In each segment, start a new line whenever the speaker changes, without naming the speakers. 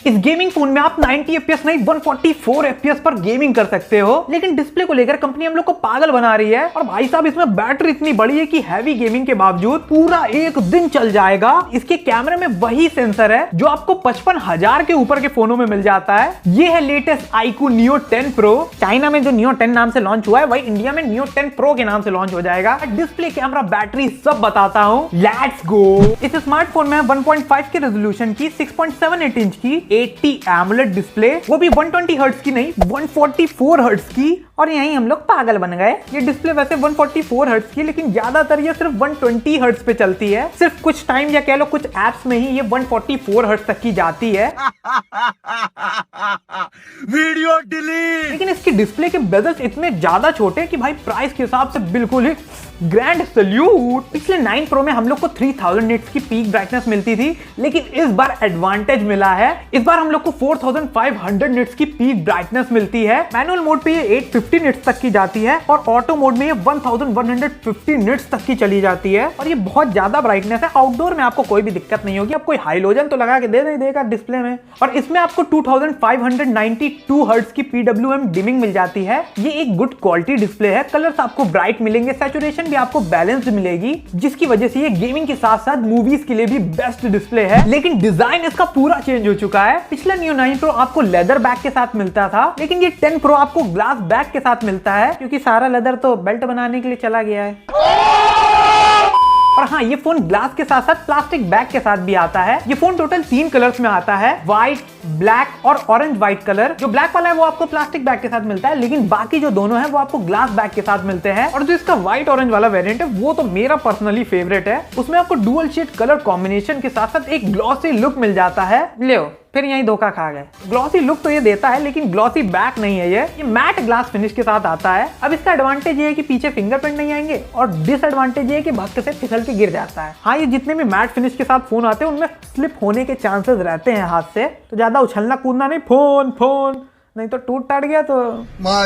इस gaming phone में आप 90 FPS नहीं 144 FPS पर गेमिंग कर सकते हो। लेकिन डिस्प्ले को लेकर कंपनी हम लोग को पागल बना रही है। और भाई साहब इसमें बैटरी इतनी बड़ी है कि हैवी गेमिंग के बावजूद पूरा एक दिन चल जाएगा। इसके कैमरे में वही सेंसर है जो आपको 55,000 के ऊपर के फोनों में मिल जाता है। ये है latest iQOO Neo 10 Pro। China में जो Neo 10 नाम से लॉन्च हुआ है वही इंडिया में Neo 10 Pro के नाम से लॉन्च हो जाएगा। डिस्प्ले, कैमरा, बैटरी सब बताता हूँ, लेट्स गो। इस स्मार्टफोन में 1.5 के रेजोल्यूशन की 6.78 इंच की 80 AMOLED डिस्प्ले, वो भी 120 हर्ट्ज की नहीं 144 हर्ट्ज की। और यहीं हम लोग पागल बन गए। ये डिस्प्ले वैसे 144 हर्ट्ज की, लेकिन ज्यादातर ये सिर्फ 120 हर्ट्ज पे चलती है। सिर्फ कुछ टाइम या कह लो कुछ एप्स में ही ये 144 हर्ट्ज तक की जाती है।
Video delete.
लेकिन इसकी डिस्प्ले के बेजल्स इतने ज्यादा छोटे कि भाई प्राइस के हिसाब से बिल्कुल ही ग्रैंड सैल्यूट। पिछले 9 Pro में हम लोग को 3000 निट्स की पीक ब्राइटनेस मिलती थी, लेकिन इस बार एडवांटेज मिला है। इस बार हम लोग को 4500 निट्स की पीक ब्राइटनेस मिलती है। मैनुअल मोड पे ये 850 निट्स तक की जाती है और ऑटो मोड में ये 1150 निट्स तक की चली जाती है। और ये बहुत ज्यादा ब्राइटनेस है। आउटडोर में आपको कोई भी दिक्कत नहीं होगी। आप कोई हाइलोजन तो लगा के दे नहीं देगा डिस्प्ले में। और इसमें आपको 2592 हर्ट्ज की PWM डिमिंग मिल जाती है। ये एक गुड क्वालिटी डिस्प्ले है। कलर्स आपको ब्राइट मिलेंगे, सैचुरेशन भी आपको बैलेंस्ड मिलेगी, जिसकी वजह से ये गेमिंग के साथ साथ मूवीज के लिए भी बेस्ट डिस्प्ले है। लेकिन डिजाइन इसका पूरा चेंज हो चुका है। पिछला Neo 9 Pro आपको लेदर बैग के साथ मिलता था, लेकिन ये 10 Pro आपको ग्लास बैग के साथ मिलता है, क्योंकि सारा लेदर तो बेल्ट बनाने के लिए चला गया है। और हाँ, ये फोन ग्लास के साथ साथ प्लास्टिक बैग के साथ भी आता है। ये फोन टोटल 3 कलर्स में आता है, व्हाइट, ब्लैक और ऑरेंज व्हाइट कलर। जो ब्लैक वाला है वो आपको प्लास्टिक बैग के साथ मिलता है, लेकिन बाकी जो दोनों है वो आपको ग्लास बैग के साथ मिलते हैं। और जो इसका व्हाइट ऑरेंज वाला वेरिएंट है वो तो मेरा पर्सनली फेवरेट है। उसमें आपको डुअल शेड कलर कॉम्बिनेशन के साथ साथ एक ग्लॉसी लुक मिल जाता है। ले फिर यही धोखा खा गए। ग्लॉसी लुक तो ये देता है, लेकिन ग्लॉसी बैक नहीं है। ये मैट ग्लास फिनिश के साथ आता है। अब इसका एडवांटेज ये है कि पीछे फिंगरप्रिंट नहीं आएंगे, और डिसएडवांटेज ये है कि भक्के से फिसल के गिर जाता है। हाँ, ये जितने भी मैट फिनिश के साथ फोन आते हैं उनमें स्लिप होने के चांसेस रहते हैं हाथ से, तो ज्यादा उछलना कूदना नहीं, फोन नहीं तो टूट टाट गया तो।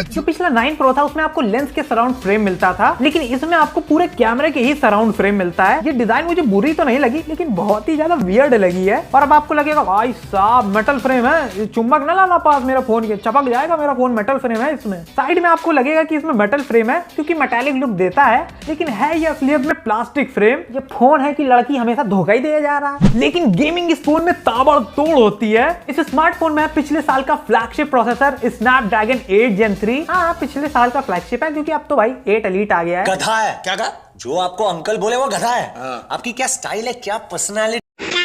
जो पिछला 9 Pro था उसमें आपको लेंस के सराउंड फ्रेम मिलता था, लेकिन इसमें आपको पूरे कैमरे के ही सराउंड फ्रेम मिलता है। ये डिजाइन मुझे बुरी तो नहीं लगी, लेकिन बहुत ही ज्यादा वियर्ड लगी है। और अब आपको लगेगा भाई साहब मेटल फ्रेम है, चुंबक ना लाना पास मेरा फोन के, चपक जाएगा मेरा फोन, मेटल फ्रेम है इसमें। साइड में आपको लगेगा कि इसमें मेटल फ्रेम है क्योंकि मेटालिक लुक देता है, लेकिन है ये असलियत में प्लास्टिक फ्रेम। ये फोन है कि लड़की हमेशा धोखा ही दिया जा रहा है। लेकिन गेमिंग इस फोन में ताबड़तोड़ होती है। इस स्मार्टफोन में पिछले साल का फ्लैगशिप प्रोसेसर Snapdragon 8 Gen 3, हाँ पिछले साल का फ्लैगशिप है, क्योंकि अब तो भाई 8 Elite आ गया है।
गधा है क्या? जो आपको अंकल बोले वो गधा है। आपकी क्या स्टाइल है, क्या पर्सनालिटी।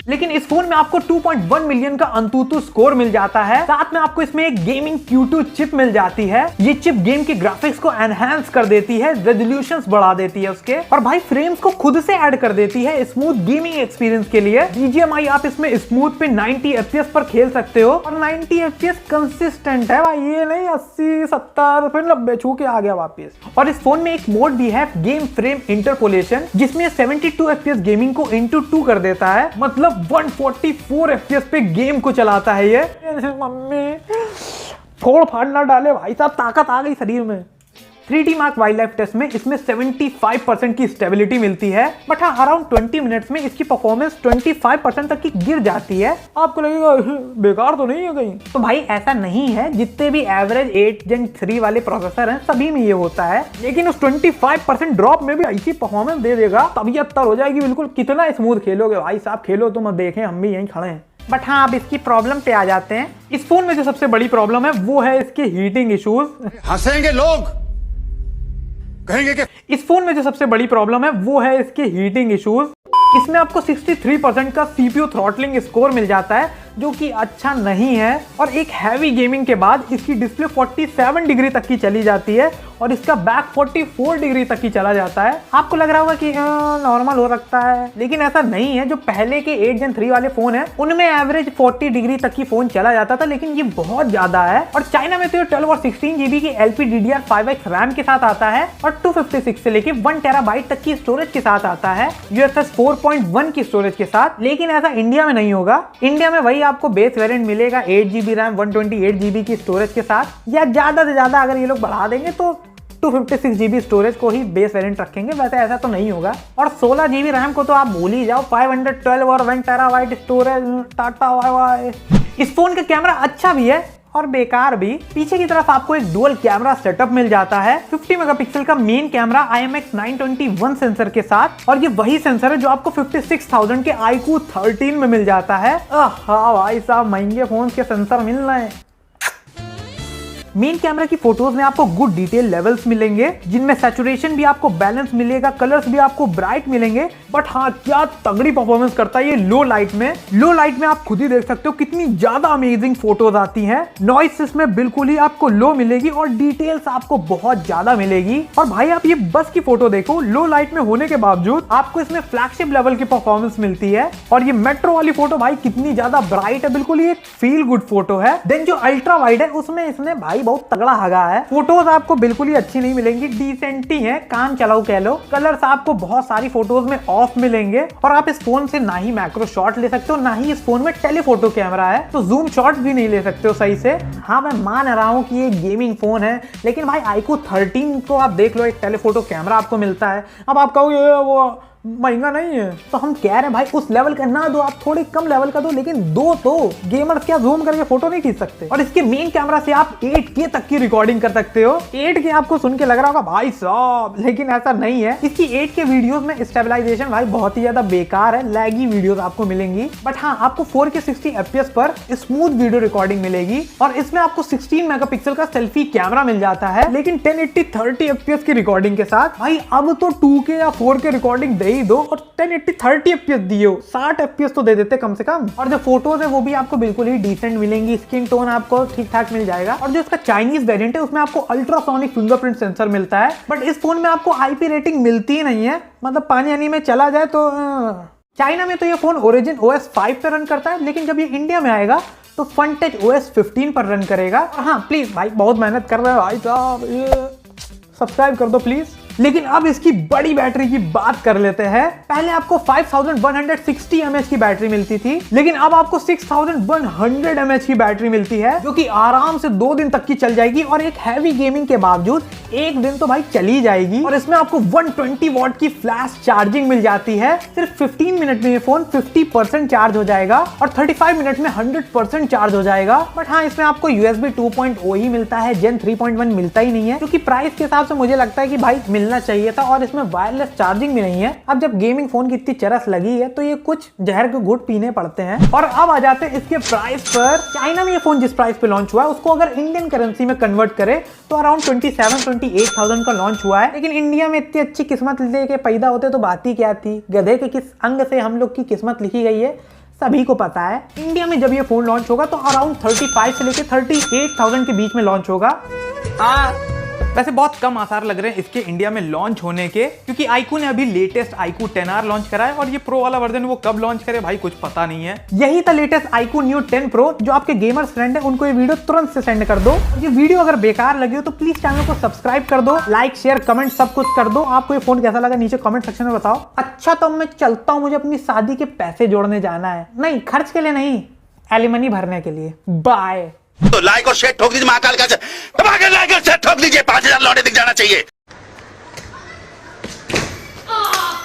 लेकिन इस फोन में आपको 2.1 मिलियन का अंतुतु स्कोर मिल जाता है। साथ में आपको इसमें एक गेमिंग Q2 चिप मिल जाती है। ये चिप गेम के ग्राफिक्स को एनहांस कर देती है, रेजोल्यूशंस बढ़ा देती है उसके, और भाई फ्रेम्स को खुद से ऐड कर देती है स्मूथ गेमिंग एक्सपीरियंस के लिए। BGMI आप इसमें स्मूथ पे 90 FPS पर खेल सकते हो, और 90 FPS कंसिस्टेंट है भाई, ये नहीं 80 70 फिर 90 छू के आ गया वापस। और इस फोन में एक मोड भी है, गेम फ्रेम इंटरपोलेशन, जिसमें 72 FPS गेमिंग को into 2 कर देता है। मतलब 144 FPS पे गेम को चलाता है ये। मम्मी फोड़ फाड़ ना डाले भाई साहब, ताकत आ गई शरीर में। 3D Mark वाइल्डलाइफ टेस्ट में इसमें 75% की स्टेबिलिटी मिलती है, बट हाँ अराउंड 20 मिनट्स में इसकी परफॉर्मेंस 25% तक की गिर जाती है। आपको लगेगा बेकार तो नहीं है कहीं, तो भाई ऐसा नहीं है। जितने भी एवरेज 8 Gen 3 वाले प्रोसेसर हैं सभी में ये होता है, लेकिन उस 25% ड्रॉप में भी ऐसी परफॉर्मेंस दे देगा, तबीयत तर हो जाएगी बिल्कुल। कितना स्मूथ खेलोगे भाई साहब, खेलो तुम, देखें हम भी यहीं खड़े हैं। बट हाँ, अब इसकी प्रॉब्लम पे आ जाते हैं। इस फोन में जो सबसे बड़ी प्रॉब्लम है वो है इसके हीटिंग इश्यूज।
हंसेंगे लोग, कहेंगे कि
इस फोन में जो सबसे बड़ी प्रॉब्लम है वो है इसके हीटिंग इश्यूज। इसमें आपको 63% का CPU थ्रॉटलिंग स्कोर मिल जाता है, जो कि अच्छा नहीं है। और एक हैवी गेमिंग के बाद इसकी डिस्प्ले 47 डिग्री तक की चली जाती है, और इसका बैक 44 डिग्री तक की चला जाता है। आपको लग रहा होगा कि नॉर्मल हो सकता है, लेकिन ऐसा नहीं है। जो पहले के 8 Gen 3 वाले फोन है उनमें एवरेज 40 डिग्री तक की फोन चला जाता था, लेकिन ये बहुत ज्यादा है। और चाइना में तो ये 12 और 16 GB की LPDDR5X रैम के साथ आता है, और 256 से लेके 1 TB तक की स्टोरेज के साथ आता है, UFS 4.1 की स्टोरेज के साथ। लेकिन ऐसा इंडिया में नहीं होगा। इंडिया में वही आपको बेस वेरिएंट मिलेगा 8 GB रैम 128 GB की स्टोरेज के साथ, या ज्यादा से ज्यादा अगर ये लोग बढ़ा देंगे तो 256 GB स्टोरेज को ही बेस वेरिएंट रखेंगे, वैसे ऐसा तो नहीं होगा। और 16 GB रैम को तो आप भूल ही जाओ, 512 और 1 TB storage, tata bye bye. इस फोन का कैमरा अच्छा भी है और बेकार भी। पीछे की तरफ आपको एक डुअल कैमरा सेटअप मिल जाता है, 50 मेगापिक्सल का मेन कैमरा IMX921 सेंसर के साथ, और ये वही सेंसर है जो आपको 56,000 के iQOO 13 में मिल जाता है। हाँ भाई साहब, महंगे फोन के सेंसर मिल रहे हैं। मेन कैमरा की फोटोज में आपको गुड डिटेल लेवल्स मिलेंगे, जिनमें सैचुरेशन भी आपको बैलेंस मिलेगा, कलर्स भी आपको ब्राइट मिलेंगे। बट हाँ, क्या तगड़ी परफॉर्मेंस करता है ये लो लाइट में। लो लाइट में आप खुद ही देख सकते हो कितनी ज्यादा अमेजिंग फोटोज आती हैं। नॉइस इसमें बिल्कुल ही आपको लो मिलेगी और डिटेल्स आपको बहुत ज्यादा मिलेगी। और भाई आप ये बस की फोटो देखो, लो लाइट में होने के बावजूद आपको इसमें फ्लैगशिप लेवल की परफॉर्मेंस मिलती है। और ये मेट्रो वाली फोटो भाई कितनी ज्यादा ब्राइट है, बिल्कुल ही एक फील गुड फोटो है। देन जो अल्ट्रा वाइड है उसमें इसने भाई बहुत तगड़ा हगा है। फोटोज आपको बिल्कुल ही अच्छी नहीं मिलेंगी, डिसेंट ही है, काम चलाओ कह लो। कलर्स आपको बहुत सारी फोटोज में ऑफ मिलेंगे और आप इस फोन से ना ही मैक्रो शॉट ले सकते हो, ना ही इस फोन में टेलीफोटो कैमरा है, तो जूम शॉट्स भी नहीं ले सकते हो सही से। हाँ, मैं मान रहा हूँ कि ये गेमिंग फोन है, लेकिन भाई iQOO 13 तो आप देख लो, एक टेलीफोटो कैमरा आपको मिलता है। अब आप कहोगे वो महंगा नहीं है, तो हम कह रहे हैं भाई उस लेवल का ना दो, आप थोड़ी कम लेवल का दो, लेकिन दो तो। गेमर्स क्या जूम करके फोटो नहीं खींच सकते? और इसके मेन कैमरा से आप 8K तक की रिकॉर्डिंग कर सकते हो। 8K आपको सुन के लग रहा होगा भाई साहब, लेकिन ऐसा नहीं है। इसकी 8K वीडियोस में स्टेबलाइजेशन भाई बहुत ही ज्यादा बेकार है, लैगी वीडियोस आपको मिलेंगी। बट हाँ, आपको 4K 60 FPS पर स्मूथ वीडियो रिकॉर्डिंग मिलेगी। और इसमें आपको 16 मेगापिक्सल का सेल्फी कैमरा मिल जाता है, लेकिन 1080 30 FPS की रिकॉर्डिंग के साथ। भाई अब तो 2K या 4K रिकॉर्डिंग दे ही दो और 1080 30 FPS दियो, 60 FPS तो दे देते कम से कम। और जो फोटोज है वो भी आपको बिल्कुल ही डिसेंट मिलेंगी, स्किन टोन आपको ठीक ठाक मिल जाएगा। और जो इसका चाइनीज वेरिएंट है उसमें आपको अल्ट्रासोनिक फिंगरप्रिंट सेंसर मिलता है। बट इस फोन में आपको IP रेटिंग मिलती ही नहीं है, मतलब पानी आनी में चला जाए तो। चाइना में तो ये फोन ओरिजिन OS 5 पे रन करता है, लेकिन जब ये इंडिया में आएगा तो FunTouch OS 15 पर रन करेगा। और हाँ प्लीज भाई, बहुत मेहनत कर रहे हो भाई साहब, सब्सक्राइब कर दो प्लीज। लेकिन अब इसकी बड़ी बैटरी की बात कर लेते हैं। पहले आपको 5160 mAh की बैटरी मिलती थी, लेकिन अब आपको 6100 mAh की बैटरी मिलती है, जो कि आराम से 2 दिन तक की चल जाएगी। और एक हैवी गेमिंग के बावजूद एक दिन तो भाई चली जाएगी। और इसमें आपको 120 वॉट की फ्लैश चार्जिंग मिल जाती है। सिर्फ 15 मिनट में ये फोन 50% चार्ज हो जाएगा और 35 मिनट में 100% चार्ज हो जाएगा। बट हाँ, इसमें आपको USB 2.0 ही मिलता है, Gen 3.1 मिलता ही नहीं है, क्योंकि प्राइस के हिसाब से मुझे लगता है कि भाई मिलना चाहिए था। और इसमें वायरलेस चार्जिंग भी नहीं है। अब जब गेमिंग फोन की इतनी चरस लगी है तो ये कुछ जहर के घूंट पीने पड़ते हैं। और अब आ जाते हैं इसके प्राइस पर। चाइना में ये फोन जिस प्राइस पे लॉन्च हुआ है उसको अगर इंडियन करेंसी में कन्वर्ट करे तो अराउंड 27-28,000 का लॉन्च हुआ है। लेकिन इंडिया में इतनी अच्छी किस्मत लेके पैदा होते तो बात ही क्या थी। गधे के किस अंग से हम लोग की किस्मत लिखी गई है सभी को पता है। इंडिया में जब ये फोन लॉन्च होगा तो अराउंड 35 से लेके 38,000 के बीच में लॉन्च होगा। वैसे बहुत कम आसार लग रहे हैं इसके इंडिया में लॉन्च होने के, क्योंकि iQOO ने अभी लेटेस्ट iQOO 10R लॉन्च करा है और ये प्रो वाला वर्जन वो कब लॉन्च करे भाई कुछ पता नहीं है। यही था लेटेस्ट iQOO Neo 10 Pro। जो आपके गेमर्स फ्रेंड है उनको ये वीडियो तुरंत से सेंड कर दो। ये वीडियो अगर बेकार लगी हो तो प्लीज चैनल को सब्सक्राइब कर दो, लाइक शेयर कमेंट सब कुछ कर दो। आपको ये फोन कैसा लगा नीचे कमेंट सेक्शन में बताओ। अच्छा तो मैं चलता हूँ, मुझे अपनी शादी के पैसे जोड़ने जाना है। नहीं, खर्च के लिए नहीं, एलिमनी भरने के लिए। बाय।
तो लाइक और शेयर ठोक दीजिए, महाकाल का दबा के लाइक और शेयर ठोक दीजिए, 5000 लौटे दिख जाना चाहिए।